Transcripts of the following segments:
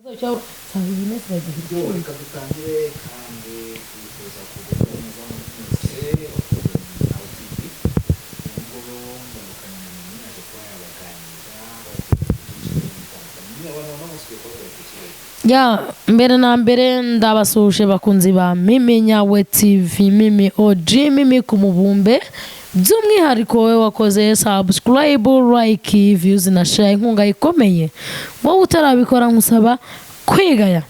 reka dutangire kandi twifuza kuguha neza mwese aho turi ubwo ndamukanya nyine aje kuba yabaganiriza ya mbere na mbere ndabasuje bakunzi ba Mimi Nyawe TV, Mimi OG, Mimi ku mubumbe, by'umwihariko wowe wakoze subscribe, like, views na share, inkunga ikomeye. Wowe utarabikora nkusaba kwigaya.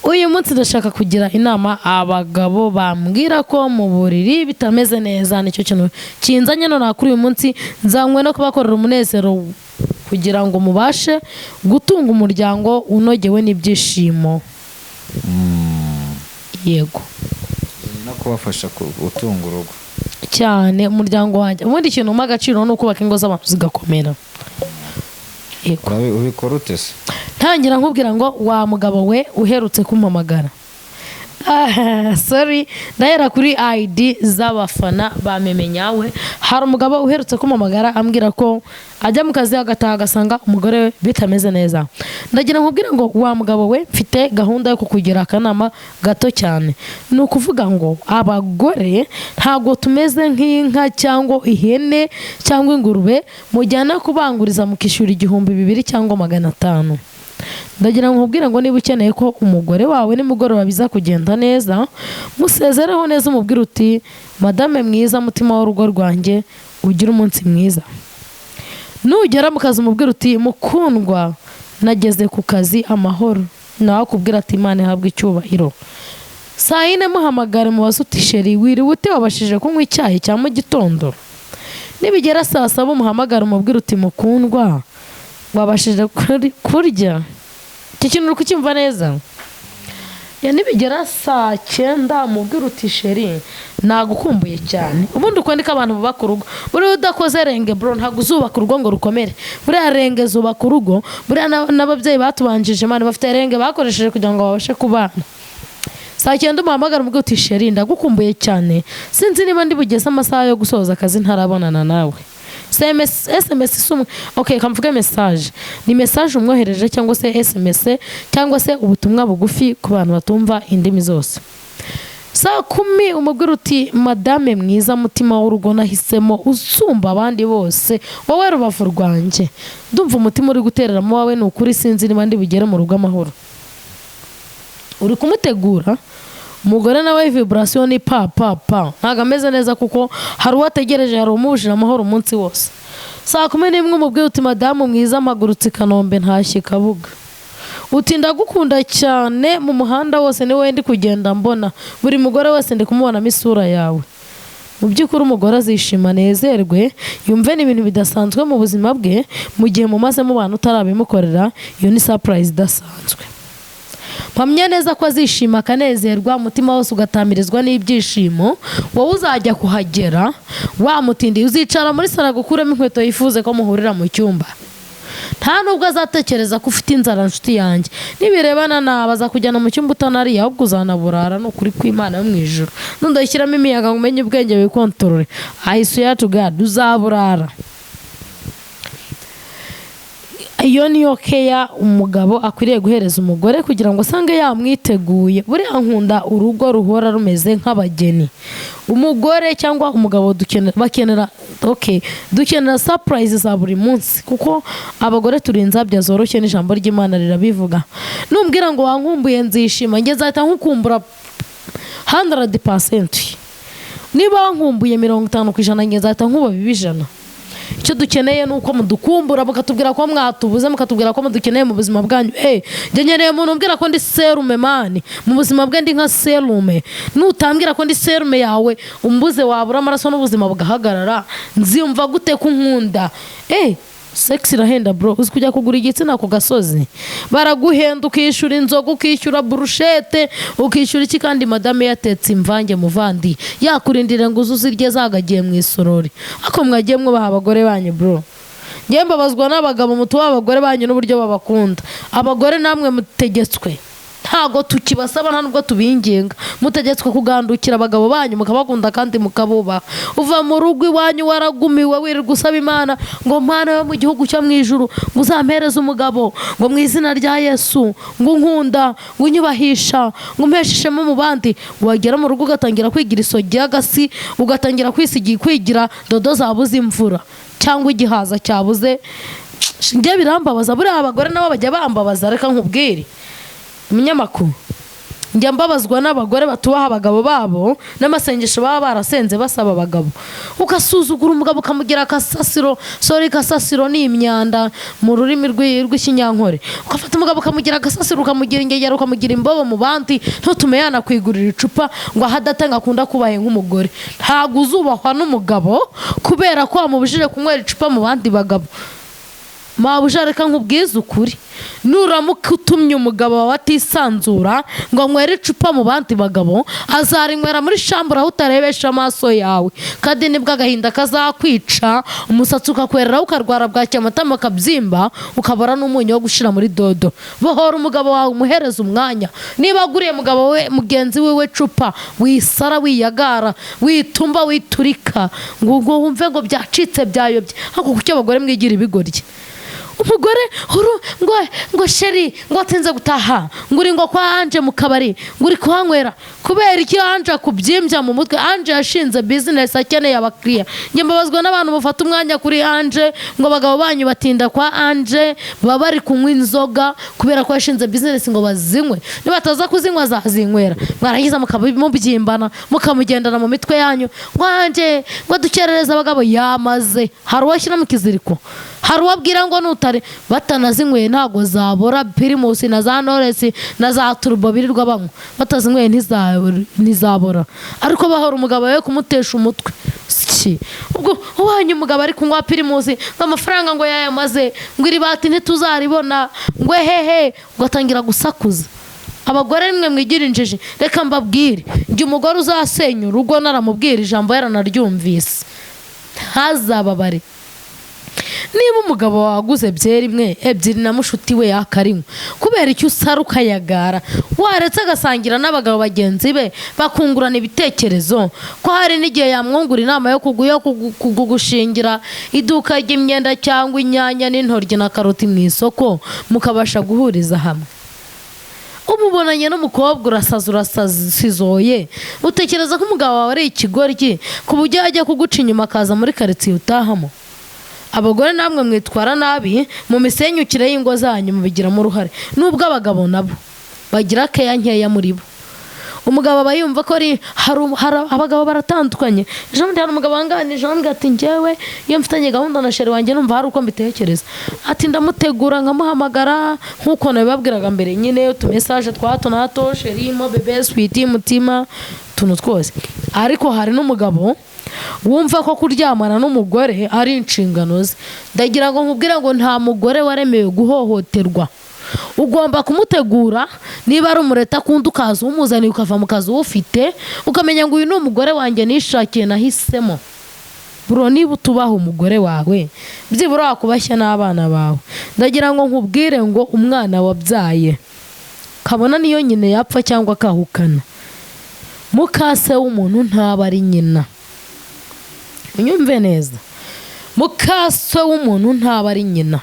Uyu munsi ndashaka kugira inama abagabo bambwira ko mu buriri bitameze neza. Nicyo kintu kinzanye none kuri uyu munsi, nzanywe no kubakorera umunezero kugira ngo mubashe gutunga umuryango unogewe n'ibyishimo. Yego, no kubafasha gutunga urugo cyane umuryango wanjye. Ubundi ikintu umpa agaciro ni ukubaka ingo z'abantu zigakomera. Yego, ubikora ute se? ntangira nkubwira ngo wa mugabo we uherutse kumpamagara. Sorry, ndahera kuri ID z'abafana ba Mimi Nyawe. Hari umugabo uherutse kumpamagara ambwira ko ajya mu kazi agataha agasanga umugore we bitameze neza. Ndagira nkubwira ngo wa mugabo we mfite gahunda yo kukugira akanama gato cyane. Ni ukuvuga ngo abagore ntago tumeze nk'inka cyangwa ihene cyangwa ingurube mujyana kubanguriza mukishyura 200 cyangwa 500. Ndagira nkubwira ngo niba ukeneye ko umugore wawe nimugoroba biza kugenda neza, musezereho neza, umubwira uti madame mwiza, mutima w'urugo rwanjye, ugira umunsi mwiza. Nugera mu kazi umubwira uti mukundwa, nageze ku kazi amahoro. Nawe akubwira ati Imana ihabwe icyubahiro. Saa yine muhamagare mubaze uti sheri wiriwe ute, wabashije kunywa icyayi cya mu gitondo? Nibigera saa 7 umuhamagara umubwira uti mukundwa, wabashije kurya? Iki kintu uri kucyumva neza? Ya nibigera saa 9 umubwira uti sheri nagukumbuye cyane. Ubundi ukwandika abantu bubaka urugo. Buriya udakoze renge bro ntago uzubaka urugo ngo rukomere. Buriya renge zubaka urugo. Buriya n'ababyeyi batubanjije Imana bafite renge bakoresheje kugira ngo babashe kubana. Saa 9 umuhamagara umubwira uti sheri ndagukumbuye cyane, sinzi niba ndi bugeze amasaha yo gusoza akazi ntarabonana nawe. SMS sumwe. Okay, kamvuge message. Ni message umwohereje cyangwa se SMS cyangwa se ubutumwa bugufi ku bantu batumva indimi zose. Saa 10 umubwira uti madame mwiza, mutima w'urugo nahisemo usumba abandi bose, wowe rubavu rwanjye. Ndumva umutima uri gutereramo wawe, ni ukuri sinzi niba ndi bugere mu rugo amahoro. Uri kumutegura umugore nawe vibration ni pa ntago ameze neza kuko hari uwategereje, hari umubujira amahoro umunsi wose. Saa 11 umubwira uti madamu mwiza, mpagurutse Kanombe ntashye Kabuga. Uti ndagukunda cyane, mu muhanda wose ni wowe ndi kugenda mbona, buri mugore wese ndi kumubonamo isura yawe. Mu by'ukuri umugore azishima nezerwe, yumve ni ibintu bidasanzwe mu buzima bwe, mu gihe mumaze mu bantu utarabimukorera. Iyo ni surprise idasanzwe. Mpamya neza ko azishima akanezerwa, umutima wose ugatamirizwa n'ibyishimo. Wowe uzajya kuhagera wamutindi, uzicara muri sala gukuramo inkweto yifuze ko muhurira mu cyumba. Nta nubwo azatekereza ko ufite inzara nshuti yanjye. Nibirebana nabaza kujyana mu cyumba utanariye, ahubwo uzanaburara. No kuri kw'Imana yo mu ijuru nundashyiramo imiyaga ngo umenye ubwenge wikontorore. I swear to God uzaburara. Iyo niyo care umugabo akwiriye guhereza umugore kugira ngo asange yamwiteguye. Buriya nkunda urugo ruhora rumeze nk'abageni. Umugore cyangwa umugabo dukenera surprise za buri munsi, kuko abagore turinzabya zoroshye n'ijambo ry'Imana rirabivuga. Numbwira ngo wankumbuye nzishima, nge nzahita nkukumbura 100%. Niba wankumbuye 50% nge nzahita nkuba 200. Icyo dukeneye nuko mudukumbura, mukatubwira ko mwatubuze, mukatubwira ko mudukeneye mu buzima bwanyu. Nge nkeneye umuntu umbwira ko ndi serume mani, mu buzima bwe ndi nka serume. Nutambwira ko ndi serume yawe umbuze, wabura amaraso n'ubuzima bugahagarara. Nziyumva gute ko nkunda? Sex irahenda bro. Uzi kujya kugura igitsina ku gasozi baraguhenda, ukishyura inzoga, ukishyura brushete, ukishyura iki, kandi madame yatetse imvange muvandi yakurindira ngo uzuzirye zagagiye mu isorori. Ako mwagiye mwubaha abagore banyu bro. Ngiye mbabazwa n'abagabo mutuba abagore banyu n'uburyo babakunda. Abagore namwe mutegetswe ntago tukibasaba nta nubwo tubinginga, mutegetswe kugandukira abagabo banyu mukabakunda kandi mukabubaha. Uva mu rugo iwanyu waragumiwe wirirwa usaba Imana ngo Mana yo mu gihugu cyo mu ijuru ngo uzampereze umugabo, ngo mu izina rya Yesu ngo unkunda, ngo unyubahisha, ngo umpeshe ishema mu bandi. Wagera mu rugo ugatangira kwigira isogi y'agasi, ugatangira kwigira dodo zabuze imvura cyangwa igihaza cyabuze. Njye birambabaza, buriya abagore nabo bajya bambabaza. Reka nkubwire umunyamakuru, njya mbabazwa n'abagore batubaha abagabo babo n'amasengesho baba barasenze basaba abagabo. Ugasuzugura umugabo ukamugira akasasiro, kasasiro ni imyanda mu rurimi rw'ikinyankore. Ugafata umugabo ukamugira agasasiro, ukamugira ingegera, ukamugira imbobo mu bandi, ntutume yanakwigurira icupa ngo ahadatanga akunda kubaye nk'umugore. Ntabwo uzubahwa n'umugabo kubera ko wamubujije kunywera icupa mu bandi bagabo. Mabuja reka nkubwize ukuri, nuramuka utumye umugabo wawe atisanzura ngo anywere icupa mu bandi bagabo, azarinywera muri shambura aho utarebesha amaso yawe, kandi nibwo agahinda kazakwica, umusatsi ukakwereraho, ukarwara bwacya, amatama akabyimba, ukabura n'umunyu wo gushira muri dodo. Bohora umugabo wawe, umuhereza umwanya. Niba aguriye mugabo we mugenzi wiwe cupa, wisara, wiyagara, witumba, witurika ngo wumve ngo byacitse byayobye. Hako kucyo abagore mwigira ibigoryi. Umugore ngo sheri ngo atinze gutaha, ngo uri ngo kwa Anje mu kabari, ngo uri kuhanywera. Kubera iki Anje akubyimbya mu mutwe? Anje yashinze business, akeneye abakiriya. Njye mbabazwa n'abantu bafata umwanya kuri Anje ngo abagabo banyu batinda kwa Anje, baba bari kunywa inzoga kubera ko yashinze business ngo bazinywe. Nibataza kuzinywa azazinywera, mwarangiza mukabimubyimbana, mukamugendana mu mitwe yanyu ngo Anje ngo dukerereza abagabo. Yamaze, hari uwashyira mu kiziriko, hari uwabwira ngo nutare batanazinyweye ntago zabora. Primus na za Knowless na za Turbo birirwa banywa, batazinyweye ntizabora. Ariko bahora umugabo we kumutesha umutwe. Ubwo ubanye umugabo ari kunywa Primus amafaranga ngo yayamaze, ngo iri bati ntituzaribona, ngo hehe, ugatangira gusakuza. Abagore nimwe mwigira injiji. Reka mbabwire, njye umugore uzasenya urugo naramubwira ijambo yaranaryumvise, ntazababare. Niba umugabo waguze byeri imwe ebyiri na mushuti we yakarinywa, kubera icyo usara ukayagara, waretse agasangira n'abagabo bagenzi be bakungurana ibitekerezo, ko hari n'igihe yamwungura inama yo kugushingira iduka ry'imyenda cyangwa inyanya n'intoryi na karoti mu isoko, mukabasha guhuriza hamwe. Umubonanye n'umukobwa urasasizoye, utekereza ko umugabo wawe ari ikigoryi ku buryo yajya kuguca inyuma akaza muri karitsiye utahamo. Abagore namwe mwitwara nabi mu misenyukire y'ingo zanyu, mubigiramo uruhare, nubwo abagabo nabo bagira keya nkeya muri bo. Umugabo aba yumva ko hari abagabo baratandukanye. Ejo bundi hari umugabo wanganije wambwira ati njyewe iyo mfitanye gahunda na sheri wanjye numva hari uko mbitekereza, ati ndamutegura nkamuhamagara nk'uko nabibabwiraga mbere, nyine utumesaje twa hato na hato, sheri mo bebe sweetie mutima, tuntu twose. Ariko hari n'umugabo wumva ko kuryamana n'umugore ari inshingano ze. Ndagira ngo nkubwire ngo nta mugore waremewe guhohoterwa. Ugomba kumutegura, niba ari umureta kundi ukaza umuzaniye ukava mu kazi ufite, ukamenya ngo uyu ni umugore wanjye nishakiye nahisemo. Bro, niba utubaha umugore wawe, byibura wakubashya n'abana bawe. Ndagira ngo nkubwire ngo umwana wabyaye kabona niyo nyine yapfa cyangwa akahukana, mukase w'umuntu ntaba ari nyina. Unyumve neza, mukase w'umuntu ntaba ari nyina.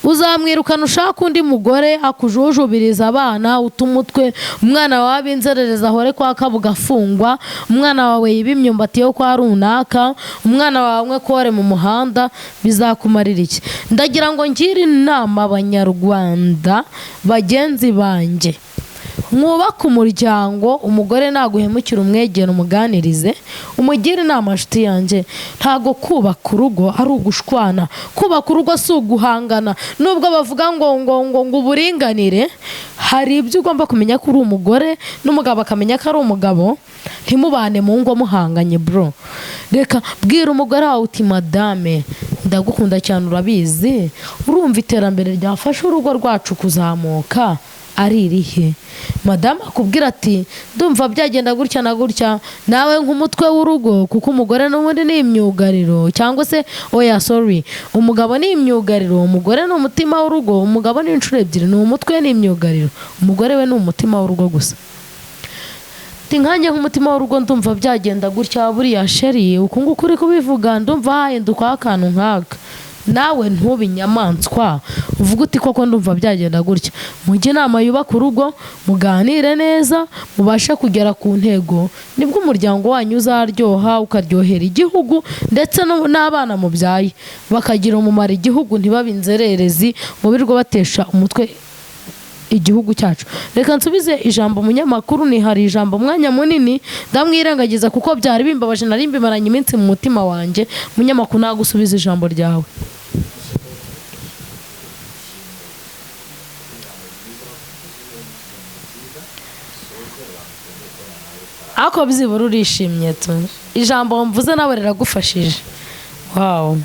Uzamwirukana ushaka undi mugore akujujubiriza abana, utumutwe, umwana wawe abinzerereza ahore kwa kabuga afungwa, umwana wawe yiba imyumbati yo kwa runaka, umwana wawe kore mu muhanda, bizakumarira iki? Ndagira ngo ngire inama abanyarwanda bagenzi banjye, mwubake umuryango. Umugore naguhemukira umwegera umuganirize, umugire inama. Nshuti yanjye, ntago kubaka urugo ari ugushwana. Kubaka urugo si uguhangana. Nubwo bavuga ngo uburinganire, hari ibyo ugomba kumenya ko uri umugore n'umugabo akamenya ko ari umugabo, ntimubane mu ngo muhanganye. Bro, reka bwira umugore wawe uti madame ndagukunda cyane, urabizi, urumva iterambere ryafasha urugo rwacu kuzamuka, ari irihe? madamu akubwira ati ndumva byagenda gutya na gutya, nawe nk'umutwe w'urugo, kuko umugore n'ubundi ni imyugariro, cyangwa se oya sorry, umugabo ni imyugariro, umugore ni umutima w'urugo. Umugabo ni inshuro ebyiri, ni umutwe ni imyugariro, umugore we ni umutima w'urugo gusa. nkanjye nk'umutima w'urugo ndumva byagenda gutya, buriya sheri uku nguku uri kubivuga ndumva hahinduka akantu nk'aka. nawe ntube inyamaswa uvuga uti koko ndumva byagenda gutya. mujye inama yubaka urugo, muganire neza, mubashe kugera ku ntego, nibwo umuryango wanyu uzaryoha, ukaryohera igihugu ndetse n'abana mubyaye bakagira umumaro igihugu, ntibabe inzererezi mu birirwa batesha umutwe igihugu cyacu. Reka nsubize ijambo umunyamakuru, ni hari ijambo mwanya munini ndamwirengagiza kuko byari bimbabaje, nari mbimaranye iminsi mu mutima wanjye. Munyamakuru nagusubiza ijambo ryawe. ako byibura urishimye tu, ijambo mvuze nawe riragufashije. wow.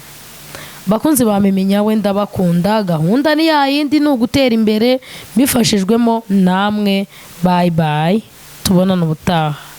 bakunzi bamemenya we ndabakunda, gahunda ni yayindi, ni ugutera imbere bifashijwemo namwe. bye bye, tubonane ubutaha.